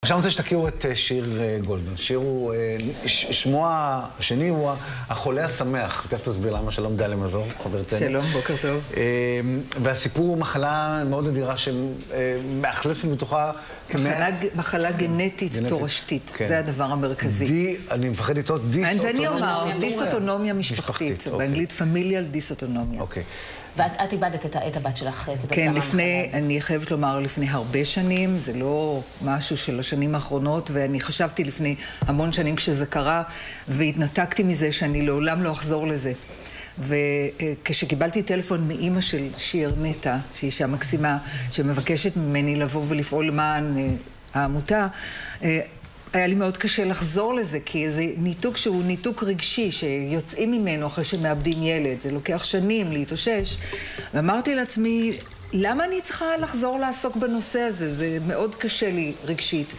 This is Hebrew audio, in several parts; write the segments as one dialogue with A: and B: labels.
A: עכשיו אני רוצה שתכירו את שיר גולדמן. שיר הוא, שמו השני הוא החולה השמח. תכף תסביר למה. שלום דליה מזור, חברתנו.
B: שלום, בוקר טוב.
A: והסיפור הוא מחלה מאוד נדירה שמאכלסת בתוכה
B: מחלה גנטית תורשתית, זה הדבר המרכזי.
A: אני מפחד איתו,
B: דיסאוטונומיה משפחתית, באנגלית פמיליאל דיסאוטונומיה.
A: אוקיי.
C: ואת איבדת את הבת שלך
B: כן, אני חייבת לומר לפני הרבה שנים, זה לא משהו של השנים האחרונות, ואני חשבתי לפני המון שנים כשזה קרה, והתנתקתי מזה שאני לעולם לא אחזור לזה. וכשקיבלתי טלפון מאימא של שיר נטע, שהיא אישה מקסימה, שמבקשת ממני לבוא ולפעול למען העמותה, היה לי מאוד קשה לחזור לזה, כי זה ניתוק שהוא ניתוק רגשי, שיוצאים ממנו אחרי שמאבדים ילד. זה לוקח שנים להתאושש. ואמרתי לעצמי, למה אני צריכה לחזור לעסוק בנושא הזה? זה מאוד קשה לי רגשית.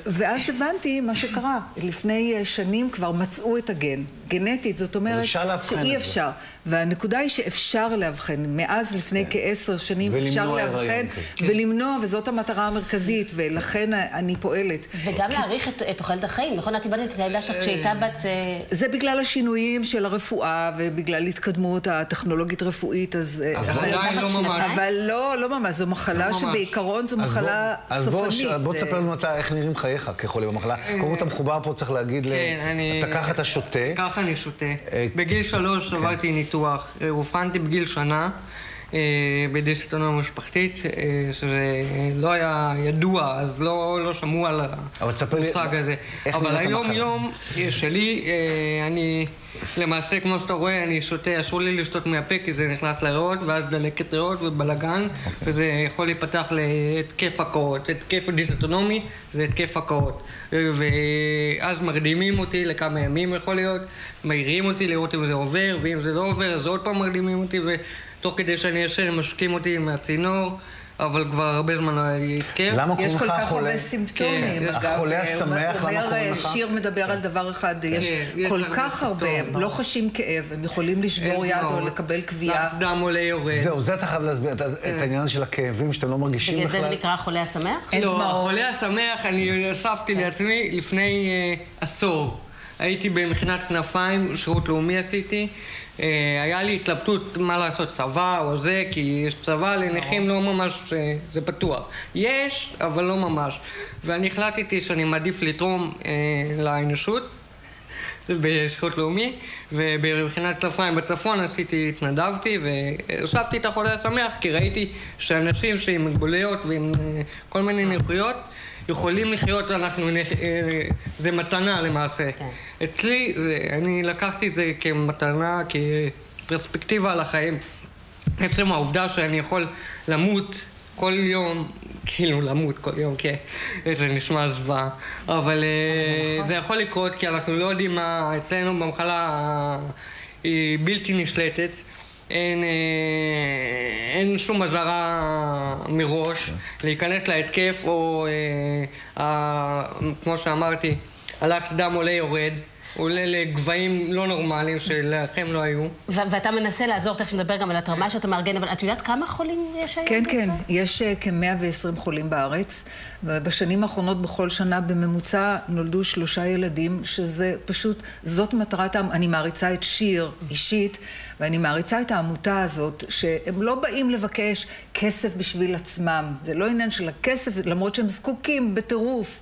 B: ואז הבנתי מה שקרה. לפני שנים כבר מצאו את הגן. גנטית, זאת אומרת שאי אפשר. והנקודה היא שאפשר להבחן. מאז לפני כ10 שנים אפשר להבחן ולמנוע, וזאת המטרה המרכזית, ולכן אני פועלת.
C: וגם להאריך את תוחלת החיים, נכון? את איבדת את הילדה שלך כשהייתה בת...
B: זה בגלל השינויים של הרפואה, ובגלל התקדמות הטכנולוגית רפואית, אז... אבל לא ממש, זו מחלה שבעיקרון זו מחלה סופנית.
A: אז בוא תספר לנו איך נראים חייך כחולה במחלה. קודם אתה מחובר פה, צריך להגיד, אתה ככה אתה שותה.
D: ככה אני שותה. בגיל 3 עברתי ניתוח, אובחנתי בגיל שנה בדיסאוטונומיה משפחתית, שזה לא היה ידוע, אז לא שמעו על המושג הזה. אבל היום שלי, אני למעשה, כמו שאתה רואה, אני שותה, אסור לי לשתות מהפה, כי זה נכנס לריאות, ואז דלקת ריאות ובלגן, וזה יכול להיפתח להתקף הקאות. התקף דיסאוטונומי זה התקף הקאות. ואז מרדימים אותי לכמה ימים יכול להיות, מהירים אותי לראות אם זה עובר, ואם זה לא עובר, אז עוד פעם מרדימים אותי, ותוך כדי שאני ישן, משקים אותי מהצינור, אבל כבר הרבה זמן התקף.
A: למה קוראים לך החולה?
B: יש כל כך הרבה סימפטומים.
A: החולה השמח, למה קוראים לך?
B: שיר מדבר על דבר אחד, יש כל כך הרבה, הם לא חשים כאב, הם יכולים לשבור יד או לקבל קביעה.
D: לחץ דם עולה יורד.
A: זהו, זה אתה חייב להסביר, את העניין של הכאבים שאתם לא מרגישים בכלל.
C: בגלל זה זה נקרא החולה השמח?
D: לא, החולה השמח, אני הוספתי לעצמי לפני עשור. הייתי במכינת כנפיים, שירות לאומי עשיתי. היה לי התלבטות מה לעשות, צבא או זה, כי יש צבא לנכים לא ממש, זה פתוח. יש, אבל לא ממש. ואני החלטתי שאני מעדיף לתרום לאנושות בשירות לאומי, ובבחינת כנפיים בצפון התנדבתי והוספתי את החולה השמח, כי ראיתי שאנשים שעם מוגבלויות ועם כל מיני נכויות יכולים לחיות, זה מתנה למעשה. אצלי, אני לקחתי את זה כמתנה, כפרספקטיבה על החיים. עצם העובדה שאני יכול למות כל יום, כאילו למות כל יום, כן, זה נשמע זוועה. אבל זה יכול לקרות, כי אנחנו לא יודעים מה אצלנו במחלה היא בלתי נשלטת. אין שום אזהרה מראש להיכנס להתקף, או כמו שאמרתי, הלחץ דם עולה יורד, עולה לגבהים לא נורמליים שלכם לא היו.
C: ואתה מנסה לעזור, תכף נדבר גם על התרמה שאתה מארגן, אבל את יודעת כמה חולים יש היום?
B: כן, כן, יש כ-120 חולים בארץ. בשנים האחרונות בכל שנה בממוצע נולדו 3 ילדים, שזה פשוט, זאת מטרת, אני מעריצה את שיר אישית, ואני מעריצה את העמותה הזאת, שהם לא באים לבקש כסף בשביל עצמם. זה לא עניין של הכסף, למרות שהם זקוקים בטירוף.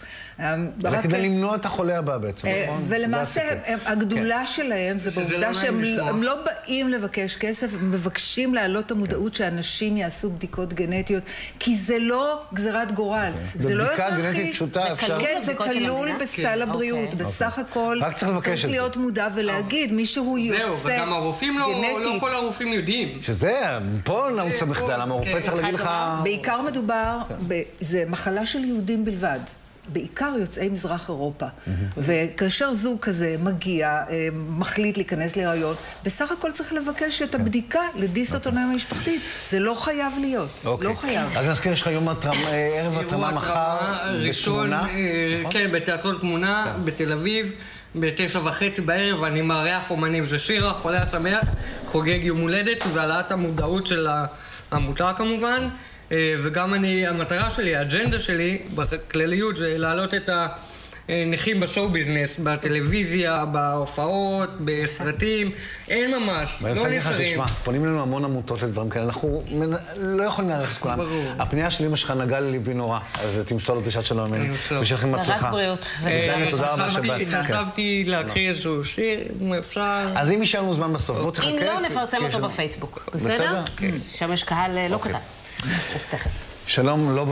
A: זה כדי למנוע את החולה הבא בעצם, נכון?
B: ולמעשה, הגדולה שלהם זה בעובדה שהם לא באים לבקש כסף, הם מבקשים להעלות את המודעות שאנשים יעשו בדיקות גנטיות, כי זה לא גזירת גורל. זה לא
A: בדיקה גנטית פשוטה, אפשר...
B: כן, זה כלול בסל הבריאות. בסך הכל צריך להיות מודע ולהגיד, מישהו יוצא גנטית.
D: זהו, וגם הרופאים לא כל הרופאים יודעים.
A: שזה, פה נעוץ המחדל, הרופא צריך להגיד לך...
B: בעיקר מדובר, זה מחלה של יהודים בלבד. בעיקר יוצאי מזרח אירופה. וכאשר זוג כזה מגיע, מחליט להיכנס להיריון, בסך הכל צריך לבקש את הבדיקה לדיסאוטונומיה משפחתית. זה לא חייב להיות. לא חייב.
A: רק נזכיר, יש לך יום ערב התרמה מחר בתמונה?
D: כן, בתיאטרון תמונה, בתל אביב, ב9:30 בערב, אני מארח אומנים. זה שיר החולה השמח, חוגג יום הולדת, והעלאת המודעות של העמותה כמובן. וגם המטרה שלי, האג'נדה שלי, בכלליות, זה להעלות את הנכים בשואו ביזנס, בטלוויזיה, בהופעות, בסרטים, אין ממש, לא
A: ואני רוצה להגיד לך,
D: נשארים.
A: תשמע, פונים לנו המון עמותות לדברים כאלה, אנחנו לא יכולים להערך את כולם.
D: ברור.
A: הפנייה של אמא שלך נגעה לליבי נורא, אז תמסור לו דרישת שלום ממני. ושיהיה לכם הצלחה.
C: רק בריאות.
A: תודה רבה שבאת.
D: חשבתי להקריא איזשהו שיר, אם אפשר.
A: אז אם יישאר לנו זמן בסוף, בוא תחכה.
C: אם לא, נפרסם
A: כי יש
C: אותו
A: לנו-
C: בפייסבוק.
A: בסדר?
C: בסדר? שם יש קהל לא קטן. אז תכף.
A: שלום, לא...